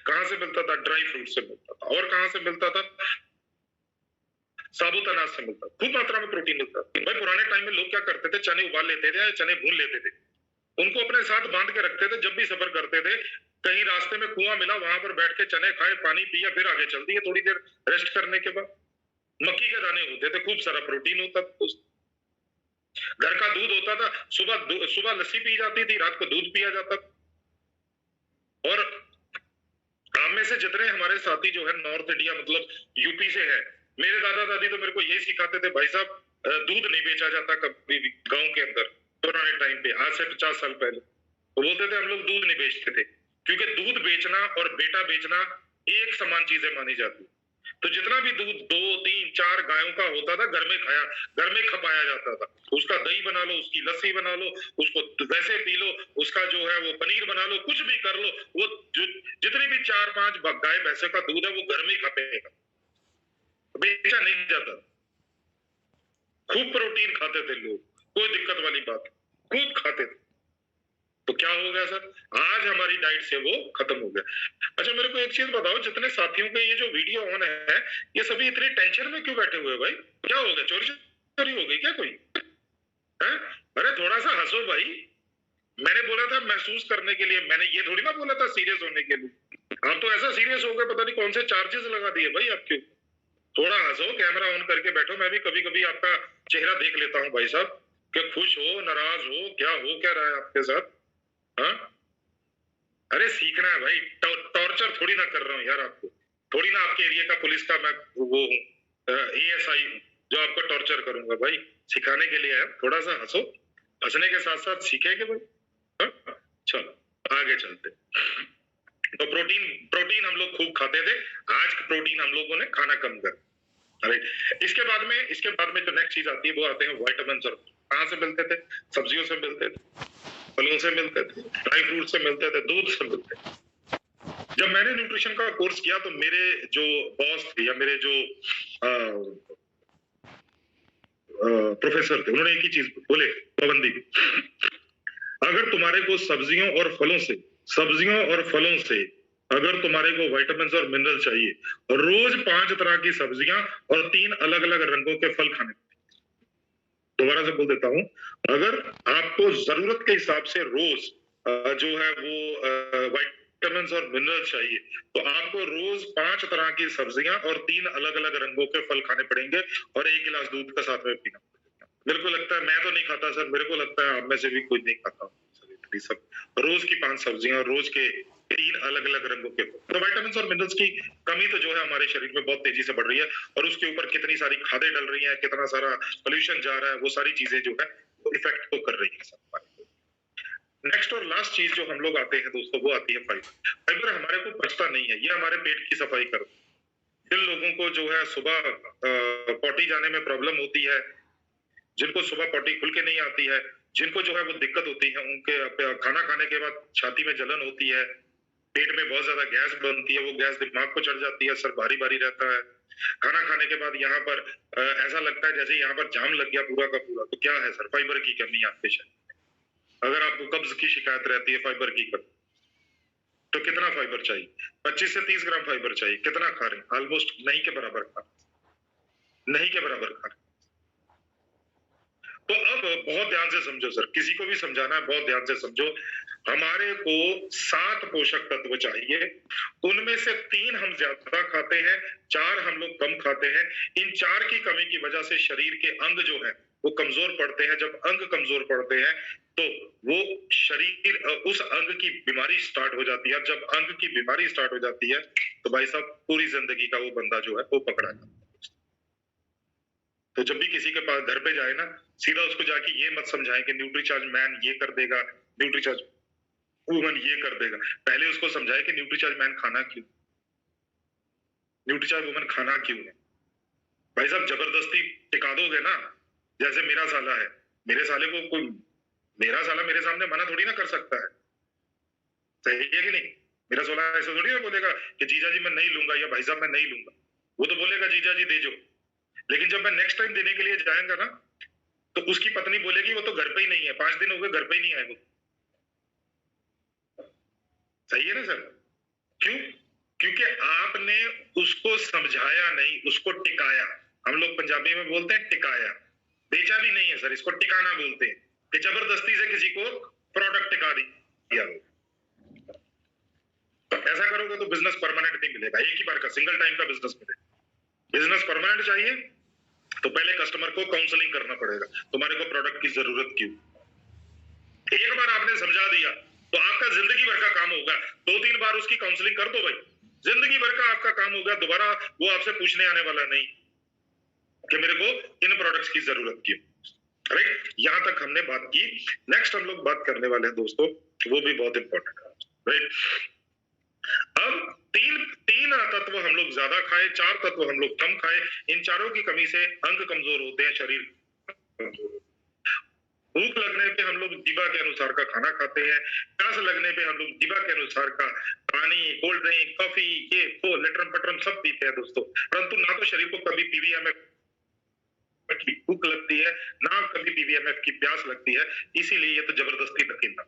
कहां से मिलता था? ड्राई फ्रूट से मिलता था। और कहां से मिलता था? साबुत अनाज से मिलता था। खूब मात्रा में प्रोटीन मिलता था। भाई पुराने टाइम में लोग क्या करते थे? चने उबाल लेते थे या चने भून लेते थे, उनको अपने साथ बांध के रखते थे। जब भी सफर करते थे, कहीं रास्ते में कुआं मिला, वहां पर बैठ के चने खाए, पानी पिया, फिर आगे चल दिए थोड़ी देर रेस्ट करने के बाद। मक्की के दाने होते थे, खूब सारा प्रोटीन होता था। घर का दूध होता था, सुबह लस्सी पी जाती थी, रात को दूध पिया जाता था। और हम में से जितने हमारे साथी जो है नॉर्थ इंडिया मतलब यूपी से है, मेरे दादा दादी तो मेरे को यही सिखाते थे, भाई साहब दूध नहीं बेचा जाता कभी भी गांव के अंदर। पुराने टाइम पे, आज से 50 साल पहले वो बोलते थे हम लोग दूध नहीं बेचते थे, क्योंकि दूध बेचना और बेटा बेचना एक समान चीजें मानी जाती। तो जितना भी दूध 2, 3, 4 गायों का होता था, घर में खपाया जाता था। उसका दही बना लो, उसकी लस्सी बना लो, उसको वैसे पी लो, उसका जो है वो पनीर बना लो, कुछ भी कर लो, वो जितनी भी 4-5 गाय भैंसे का दूध है वो घर में खपेगा, बेचा नहीं जाता। खूब प्रोटीन खाते थे लोग, कोई दिक्कत वाली बात, खूब खाते थे। तो क्या हो गया सर, आज हमारी डाइट से वो खत्म हो गया। अच्छा मेरे को एक चीज बताओ, जितने साथियों के ये जो वीडियो ऑन है, ये सभी इतने टेंशन में क्यों बैठे हुए भाई? क्या हो गया, चोरी हो गई क्या कोई है? अरे थोड़ा सा हंसो भाई। मैंने बोला था महसूस करने के लिए, मैंने ये थोड़ी ना बोला था सीरियस होने के लिए। आप तो ऐसा सीरियस हो गए, पता नहीं कौन से चार्जेस लगा दिए भाई आपके। थोड़ा हंसो, कैमरा ऑन करके बैठो। मैं भी कभी कभी आपका चेहरा देख लेता हूँ भाई साहब, कि खुश हो, नाराज हो, क्या हो क्या रहा है आपके साथ? हाँ, अरे सीखना है भाई, टॉर्चर थोड़ी ना कर रहा हूँ यार आपको। थोड़ी ना आपके एरिया का पुलिस का मैं वो हूँ, एएसआई हूँ जो आपको टॉर्चर करूंगा भाई। सिखाने के लिए है, थोड़ा सा हंसो, हंसने के साथ साथ सीखेंगे भाई। हाँ? चलो आगे चलते। तो प्रोटीन प्रोटीन हम लोग खूब खाते थे, आज प्रोटीन हम लोगों ने खाना कम कर। अरे इसके बाद में जो नेक्स्ट चीज आती है वो आते हैं विटामिन। और कहाँ से मिलते थे? सब्जियों से मिलते थे, फलों से मिलते थे, ड्राई फ्रूट से मिलते थे, दूध से मिलते थे। जब मैंने न्यूट्रिशन का कोर्स किया तो मेरे जो बॉस थे या मेरे जो प्रोफेसर थे, उन्होंने एक ही चीज बोले, पाबंदी, अगर तुम्हारे को सब्जियों और फलों से अगर तुम्हारे को विटामिन और मिनरल चाहिए, रोज 5 तरह की सब्जियां और 3 अलग अलग रंगों के फल खाने। दोबारा से बोल देता हूं, अगर आपको जरूरत के हिसाब से रोज जो है वो विटामिन और मिनरल चाहिए, तो आपको रोज 5 तरह की सब्जियां और 3 अलग अलग रंगों के फल खाने पड़ेंगे और 1 गिलास दूध का साथ में पीना। मेरे को लगता है, मैं तो नहीं खाता सर, मेरे को लगता है आप में से भी कोई नहीं खाता सब रोज की 5 सब्जियां और रोज के 3 अलग अलग रंगों के। तो विटामिन और मिनरल्स की कमी तो जो है हमारे शरीर में बहुत तेजी से बढ़ रही है, और उसके ऊपर कितनी सारी खादें डल रही हैं, कितना सारा पोल्यूशन जा रहा है, वो सारी चीजें जो है वो इफेक्ट तो कर रही है। नेक्स्ट और लास्ट चीज जो हम लोग आते हैं दोस्तों, वो आती है फाइबर। फाइबर हमारे को पचता नहीं है, ये हमारे पेट की सफाई कर। जिन लोगों को जो है सुबह पॉटी जाने में प्रॉब्लम होती है, जिनको सुबह पॉटी खुल के नहीं आती है, जिनको जो है वो दिक्कत होती है, उनके खाना खाने के बाद छाती में जलन होती है, पेट में बहुत ज्यादा गैस बनती है, वो गैस दिमाग को चढ़ जाती है, सर भारी भारी रहता है। खाना खाने के बाद यहाँ पर ऐसा लगता है जैसे यहाँ पर जाम लग गया पूरा का पूरा। तो क्या है सर, फाइबर की कमी है आपके शरीर में। अगर आपको कब्ज की शिकायत रहती है, फाइबर की कमी, तो कितना फाइबर चाहिए? 25 से 30 ग्राम फाइबर चाहिए। कितना खा रहे हैं? ऑलमोस्ट नहीं के बराबर खा रहे। तो अब बहुत ध्यान से समझो सर, किसी को भी समझाना है बहुत ध्यान से समझो। हमारे को 7 पोषक तत्व चाहिए, उनमें से 3 हम ज्यादा खाते हैं, 4 हम लोग कम खाते हैं। इन 4 की कमी की वजह से शरीर के अंग जो है वो कमजोर पड़ते हैं। जब अंग कमजोर पड़ते हैं तो वो शरीर, उस अंग की बीमारी स्टार्ट हो जाती है। जब अंग की बीमारी स्टार्ट हो जाती है तो भाई साहब पूरी जिंदगी का वो बंदा जो है वो पकड़ा जाता है। तो जब भी किसी के पास घर पे जाए ना, सीधा उसको जाके ये मत समझाएं कि न्यूट्रीचार्ज मैन ये कर देगा, न्यूट्रीचार्ज वुमन ये कर देगा। पहले उसको समझाए कि न्यूट्रीचार्ज मैन खाना क्यों, न्यूट्रीचार्ज वुमन खाना क्यों है। भाई साहब जबरदस्ती टिका दोगे ना, जैसे मेरा साला है, मेरे साले को कोई, मेरा साला मेरे सामने मना थोड़ी ना कर सकता है, सही है कि नहीं? मेरा साला ऐसा थोड़ी ना बोलेगा कि जीजा जी मैं नहीं लूंगा या भाई साहब मैं नहीं लूंगा। वो तो बोलेगा जीजा जी दे जो। लेकिन जब मैं नेक्स्ट टाइम देने के लिए जाएंगा ना, तो उसकी पत्नी बोलेगी वो तो घर पे ही नहीं है, 5 दिन हो गए घर पे ही नहीं आए वो। सही है ना सर? क्यों? क्योंकि आपने उसको समझाया नहीं, उसको टिकाया। हम लोग पंजाबी में बोलते हैं टिकाया, बेचा भी नहीं है सर, इसको टिकाना बोलते हैं, कि जबरदस्ती से किसी को प्रोडक्ट टिका दिया। ऐसा करोगे तो बिजनेस परमानेंट नहीं मिलेगा, एक ही बार का सिंगल टाइम का बिजनेस मिलेगा। बिजनेस परमानेंट चाहिए तो पहले कस्टमर को काउंसलिंग करना पड़ेगा, तुम्हारे को प्रोडक्ट की जरूरत क्यों। एक बार आपने समझा दिया तो आपका जिंदगी भर का काम होगा। 2-3 बार उसकी काउंसलिंग कर दो भाई, जिंदगी भर का आपका काम होगा। दोबारा वो आपसे पूछने आने वाला नहीं कि मेरे को इन प्रोडक्ट्स की जरूरत क्यों। राइट, यहां तक हमने बात की। नेक्स्ट हम लोग बात करने वाले हैं दोस्तों, वो भी बहुत इंपॉर्टेंट है। राइट, अब तीन तीन तत्व हम लोग ज्यादा खाए, 4 तत्व हम लोग कम खाए। इन चारों की कमी से अंग कमजोर होते हैं, शरीर कमजोर होता है। भूख लगने पे हम लोग जीवा के अनुसार का खाना खाते हैं, प्यास लगने पे हम लोग जीवा के अनुसार का पानी, कोल्ड ड्रिंक, कॉफी, ये वो लेटरम पटरम सब पीते हैं दोस्तों, परंतु ना तो शरीर को कभी पीवीएमएफ की भूख लगती है, ना कभी पीवीएमएफ की प्यास लगती है। इसीलिए ये तो जबरदस्ती नकीला।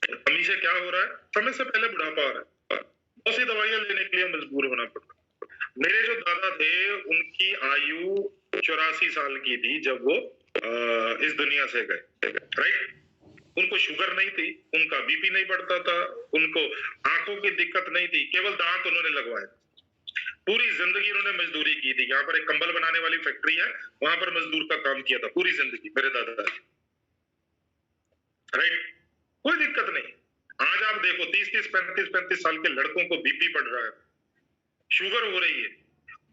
कमी से क्या हो रहा है, समय से पहले बुढ़ापा आ रहा है, बहुत सी दवाइयां लेने के लिए मजबूर होना पड़ रहा है। मेरे जो दादा थे उनकी आयु 84 साल की थी जब वो इस दुनिया से गए। राइट, उनको शुगर नहीं थी, उनका बीपी नहीं बढ़ता था, उनको आंखों की दिक्कत नहीं थी, केवल दांत उन्होंने लगवाए। पूरी जिंदगी उन्होंने मजदूरी की थी। यहाँ पर एक कंबल बनाने वाली फैक्ट्री है, वहां पर मजदूर का काम किया था पूरी जिंदगी मेरे दादाजी। राइट, कोई दिक्कत नहीं। आज आप देखो 30-30, 35-35 साल के लड़कों को बीपी बढ़ रहा है, शुगर हो रही है,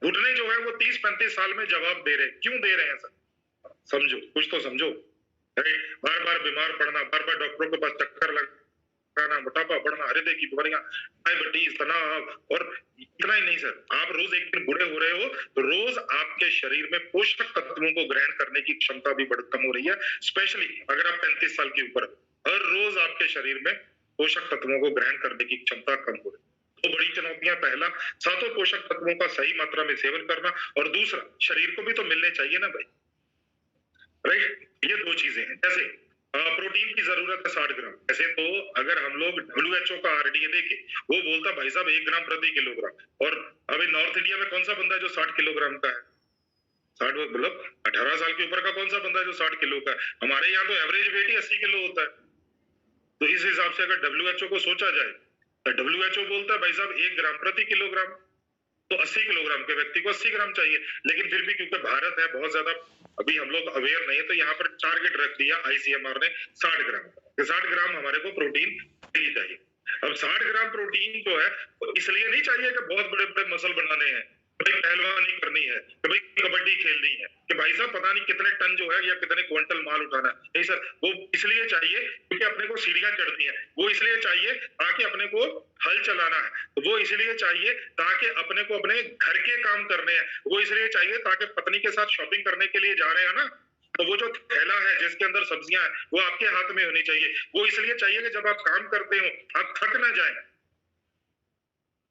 घुटने जो है वो 30-35 साल में जवाब दे रहे हैं। क्यों दे रहे हैं सर, समझो, कुछ तो समझो। बार बार बीमार पड़ना, बार बार डॉक्टरों के पास चक्कर लगाना, मोटापा बढ़ना, हृदय की बीमारियां, डायबिटीज, तनाव, और इतना ही नहीं सर, आप रोज एक दिन बूढ़े हो रहे हो तो रोज आपके शरीर में पोषक तत्वों को ग्रहण करने की क्षमता भी कम हो रही है। स्पेशली अगर आप 35 साल के ऊपर, हर रोज आपके शरीर में पोषक तत्वों को ग्रहण करने की क्षमता कम हो रही है। तो बड़ी चुनौतियां, पहला सातों पोषक तत्वों का सही मात्रा में सेवन करना, और दूसरा शरीर को भी तो मिलने चाहिए ना भाई। राइट, ये दो चीजें हैं। जैसे प्रोटीन की जरूरत है 60 ग्राम, ऐसे तो अगर हम लोग WHO का RDA देखे, वो बोलता भाई साहब 1 ग्राम प्रति किलोग्राम। और अभी नॉर्थ इंडिया में कौन सा बंदा है जो 60 किलोग्राम का है? 60 मतलब 18 साल के ऊपर का कौन सा बंदा है जो 60 किलो का है? हमारे यहाँ तो एवरेज वेट ही 80 किलो होता है। तो इस हिसाब से अगर WHO को सोचा जाए तो WHO बोलता है भाई साहब 1 ग्राम प्रति किलोग्राम, तो 80 किलोग्राम के व्यक्ति को 80 ग्राम चाहिए। लेकिन फिर भी क्योंकि भारत है बहुत ज्यादा अभी हम लोग अवेयर नहीं है, तो यहाँ पर टारगेट रख दिया ICMR ने 60 ग्राम। 60 ग्राम हमारे को प्रोटीन डेली चाहिए। अब 60 ग्राम प्रोटीन जो है वो इसलिए नहीं चाहिए कि बहुत बड़े बड़े मसल बनाने हैं, भाई पहलवानी करनी है, कि भाई कबड्डी खेलनी है, कि भाई साहब पता नहीं कितने टन जो है या कितने क्विंटल माल उठाना है। नहीं सर, वो इसलिए चाहिए क्योंकि अपने को सीढ़ियां चढ़ती हैं, वो इसलिए चाहिए ताकि अपने को हल चलाना है, वो इसलिए चाहिए ताकि अपने को अपने घर के काम करने हैं, वो इसलिए चाहिए ताकि पत्नी के साथ शॉपिंग करने के लिए जा रहे हैं ना, तो वो जो थैला है जिसके अंदर सब्जियां हैं वो आपके हाथ में होनी चाहिए। वो इसलिए चाहिए कि जब आप काम करते हो आप थक ना जाए,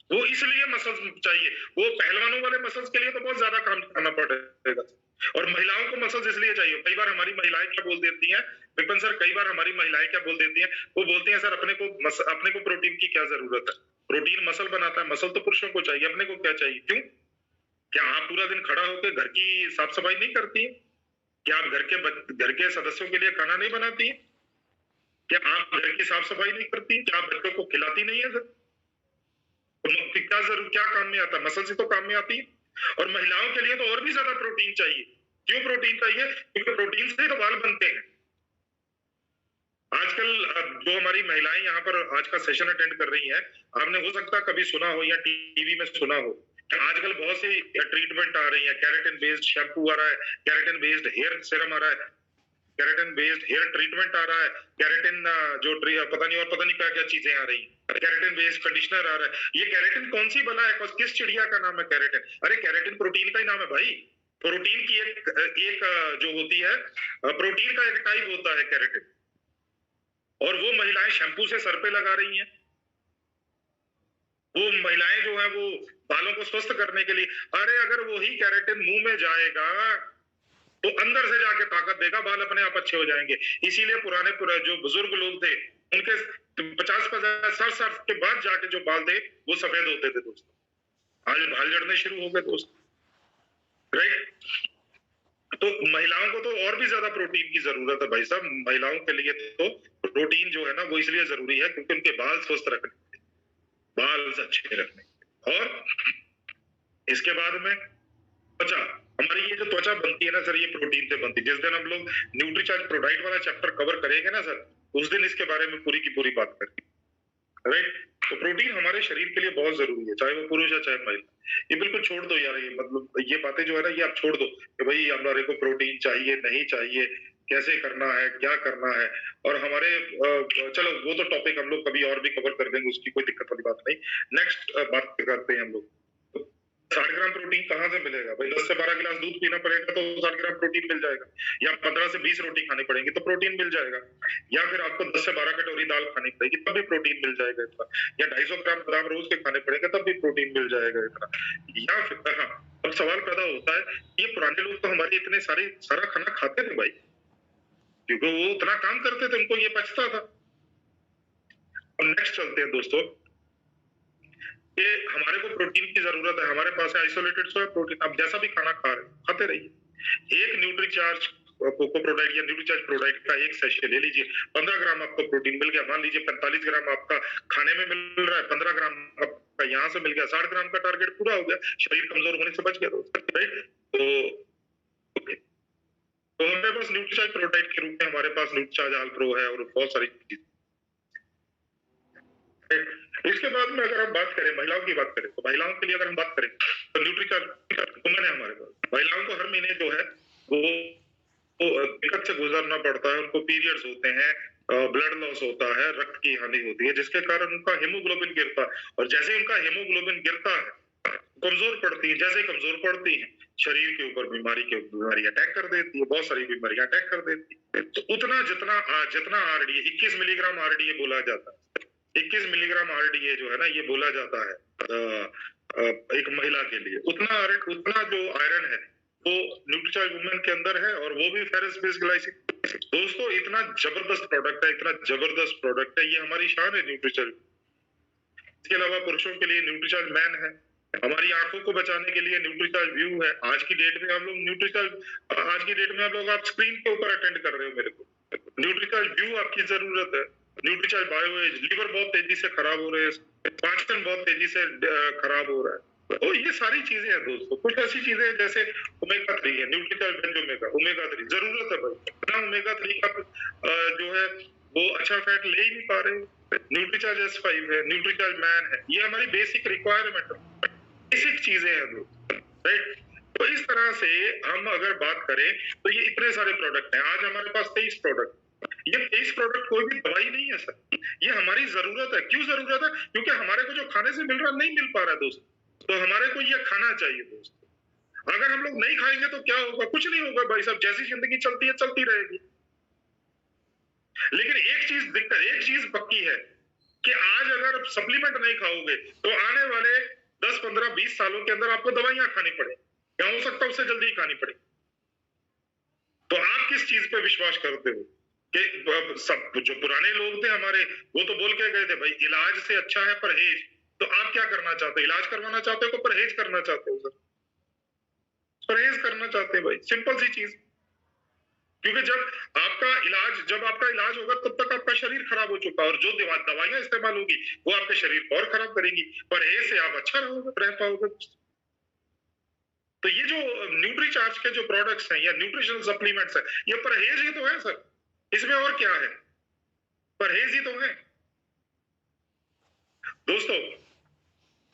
वो इसलिए मसल्स चाहिए। वो पहलवानों वाले मसल्स के लिए तो बहुत ज्यादा काम करना पड़ेगा, और महिलाओं को मसल्स इसलिए चाहिए। कई बार हमारी महिलाएं क्या बोल देती हैं विपिन सर, कई बार हमारी महिलाएं क्या बोल देती हैं, वो बोलती हैं सर अपने को प्रोटीन की क्या जरूरत है, प्रोटीन मसल बनाता है, मसल तो पुरुषों को चाहिए, अपने को क्या चाहिए। क्यों? क्या आप पूरा दिन खड़ा होकर घर की साफ सफाई नहीं करती है? क्या आप घर के सदस्यों के लिए खाना नहीं बनाती है? क्या आप घर की साफ सफाई नहीं करती? क्या आप बच्चों को खिलाती नहीं है सर? क्या जरूर क्या काम में आता है? मसल से तो काम में आती है। और महिलाओं के लिए तो और भी ज्यादा प्रोटीन चाहिए। क्यों प्रोटीन चाहिए? क्योंकि प्रोटीन से तो बाल बनते हैं। आजकल जो हमारी महिलाएं यहाँ पर आज का सेशन अटेंड कर रही हैं, आपने हो सकता कभी सुना हो या टीवी में सुना हो कि आजकल बहुत सी ट्रीटमेंट आ रही है, कैरेटिन बेस्ड शैम्पू आ रहा है, कैरेटिन बेस्ड हेयर सीरम आ रहा है, कैरेटिन बेस्ड हेयर ट्रीटमेंट आ रहा है, कैरेटिन पता नहीं क्या क्या चीजें आ रही है, कैरेटिन बेस्ड कंडीशनर आ रहा है। ये कैरेटिन कौन सी बला है, किस चिड़िया का नाम है कैरेटिन? अरे कैरेटिन प्रोटीन का ही नाम है भाई। प्रोटीन की एक जो होती है, प्रोटीन का एक टाइप होता है कैरेटिन, और वो महिलाएं शैम्पू से सर पे लगा रही हैं। वो महिलाएं जो है वो बालों को स्वस्थ करने के लिए, अरे अगर वही कैरेटिन मुंह में जाएगा तो अंदर से जाके ताकत देगा, बाल अपने आप अच्छे हो जाएंगे। इसीलिए पुराने जो बुजुर्ग लोग थे उनके 50-50 60 के बाद जाके जो बाल थे वो सफेद होते थे दोस्तों। आज बाल झड़ने शुरू हो गए दोस्तों। राइट, तो महिलाओं को तो और भी ज्यादा प्रोटीन की जरूरत है भाई साहब। महिलाओं के लिए तो प्रोटीन जो है ना वो इसलिए जरूरी है क्योंकि उनके बाल स्वस्थ रखने, बाल अच्छे रखने, और इसके बाद में त्वचा हमारी ये जो त्वचा बनती है ना सर, ये प्रोटीन से बनती है। जिस दिन हम लोग न्यूट्रीचार्ज प्रोडाइट वाला चैप्टर कवर करेंगे ना सर, उस दिन इसके बारे में पूरी की पूरी बात करेंगे, राइट। तो प्रोटीन हमारे शरीर के लिए बहुत जरूरी है, चाहे वो पुरुष है चाहे महिला। ये बिल्कुल छोड़ दो यार, ये मतलब ये बातें जो है ना, ये आप छोड़ दो कि भाई हमारे को प्रोटीन चाहिए नहीं चाहिए, कैसे करना है क्या करना है। और हमारे चलो वो तो टॉपिक हम लोग कभी और भी कवर कर देंगे, उसकी कोई दिक्कत वाली बात नहीं। नेक्स्ट बात करते हैं हम लोग। 60 ग्राम प्रोटीन कहाँ से मिलेगा भाई? 10 से 12 गिलास दूध पीना पड़ेगा तो 60 ग्राम प्रोटीन मिल जाएगा, या 15 से 20 रोटी खानी पड़ेगी तो प्रोटीन मिल जाएगा, या फिर आपको 10 से 12 कटोरी दाल खानी पड़ेगी तब भी प्रोटीन मिल जाएगा इतना, या 250 ग्राम बादाम रोज के खाने पड़ेंगे तब भी प्रोटीन मिल जाएगा इतना। या फिर हाँ, अब सवाल पैदा होता है, ये पुराने लोग तो हमारे इतने सारा खाना खाते थे भाई, क्योंकि वो उतना काम करते थे, उनको ये पचता था। अब नेक्स्ट चलते हैं दोस्तों, कि हमारे को प्रोटीन की जरूरत है, हमारे पास है आइसोलेटेड सोया प्रोटीन। आप जैसा भी खाना खा रहे हो खाते रहिए। एक न्यूट्रीचार्ज कोको प्रोडाइट या न्यूट्रीचार्ज प्रोडाइट का एक सेशे ले लीजिए, 15 ग्राम आपको प्रोटीन मिल गया। मान लीजिए 45 ग्राम आपका खाने में मिल रहा है, 15 ग्राम आपका यहाँ से मिल गया, 60 ग्राम का टारगेट पूरा हो गया, शरीर कमजोर होने से बच गया दोस्तों, राइट। तो ओके, तो हमारे पास न्यूट्रीचार्ज प्रोडाइट के रूप में हमारे पास न्यूट्रीचार्ज आल प्रो है और बहुत सारी चीज। इसके बाद में अगर हम बात करें महिलाओं की बात करें, तो महिलाओं के लिए अगर हम बात करें तो न्यूट्रीचार्ज वुमेन है हमारे पास। महिलाओं को हर महीने जो है वो दिक्कत से गुजरना पड़ता है, उनको पीरियड्स होते हैं, ब्लड लॉस होता है, रक्त की हानि होती है, जिसके कारण उनका हीमोग्लोबिन गिरता है। और जैसे ही उनका हीमोग्लोबिन गिरता है, कमजोर पड़ती है, जैसे कमजोर पड़ती है शरीर के ऊपर बीमारी अटैक कर देती है, बहुत सारी बीमारी अटैक कर देती है। तो उतना जितना आरडीए 21 मिलीग्राम आरडीए बोला जाता है, 21 मिलीग्राम आरडीए जो है ना, ये बोला जाता है एक महिला के लिए। उतना जो आयरन है वो न्यूट्रीचार्ज वुमेन के अंदर है, और वो भी फेरस बेस्ड ग्लाइसिन। दोस्तों इतना जबरदस्त प्रोडक्ट है, इतना जबरदस्त प्रोडक्ट है, ये हमारी शान है न्यूट्रीचार्ज। इसके अलावा पुरुषों के लिए न्यूट्रीचार्ज मैन है, हमारी आंखों को बचाने के लिए न्यूट्रीचार्ज व्यू है। आज की डेट में हम लोग आप स्क्रीन के ऊपर अटेंड कर रहे हो मेरे को, न्यूट्रीचार्ज व्यू आपकी जरूरत है। न्यूट्रीचार्ज बायो एज, लीवर बहुत तेजी से खराब हो रहे हैं, पाचन बहुत तेजी से खराब हो रहा है। तो ये सारी चीजें हैं दोस्तों। कुछ ऐसी चीजें हैं जैसे ओमेगा 3 है, न्यूट्रीचार्ज बेंज ओमेगा 3 जरूरत है भाई। ओमेगा 3 का जो है वो अच्छा फैट ले ही नहीं पा रहे। न्यूट्रीचार्ज S5 है, न्यूट्रीचार्ज मैन है, ये हमारी बेसिक रिक्वायरमेंट है, बेसिक चीजें हैं दोस्तों, राइट। तो इस तरह से हम अगर बात करें तो ये इतने सारे प्रोडक्ट हैं। आज हमारे पास 23 प्रोडक्ट, ये 23 प्रोडक्ट कोई भी दवाई नहीं है सर, ये हमारी जरूरत है। क्यों जरूरत है? क्योंकि हमारे को जो खाने से मिल रहा नहीं मिल पा रहा है दोस्तों, तो हमारे को ये खाना चाहिए दोस्तों। अगर हम लोग नहीं खाएंगे तो क्या होगा? कुछ नहीं होगा भाई साहब, जैसी जिंदगी चलती है चलती रहेगी। लेकिन एक चीज पक्की है कि आज अगर सप्लीमेंट नहीं खाओगे तो आने वाले 10, 15, 20 सालों के अंदर आपको दवाइयां खानी पड़े, या हो सकता है उससे जल्दी ही खानी पड़े। तो आप किस चीज पे विश्वास करते हो? कि सब जो पुराने लोग थे हमारे, वो तो बोल के गए थे भाई इलाज से अच्छा है परहेज। तो आप क्या करना चाहते हो? इलाज करवाना चाहते हो कि परहेज करना चाहते हो सर? परहेज करना चाहते हैं भाई, सिंपल सी चीज। क्योंकि जब आपका इलाज होगा तब तक आपका शरीर खराब हो चुका है, और जो दवाइयां इस्तेमाल होगी वो आपके शरीर को और खराब करेगी। परहेज से आप अच्छा रह पाओगे। तो ये जो न्यूट्रीचार्ज के जो प्रोडक्ट्स हैं या न्यूट्रिशनल सप्लीमेंट्स हैं, ये परहेज ही तो है सर, इसमें और क्या है? परहेज ही तो है दोस्तों।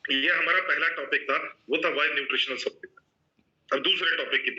ये हमारा पहला टॉपिक था, वो था वाई न्यूट्रिशनल सप्लीमेंट। अब दूसरे टॉपिक की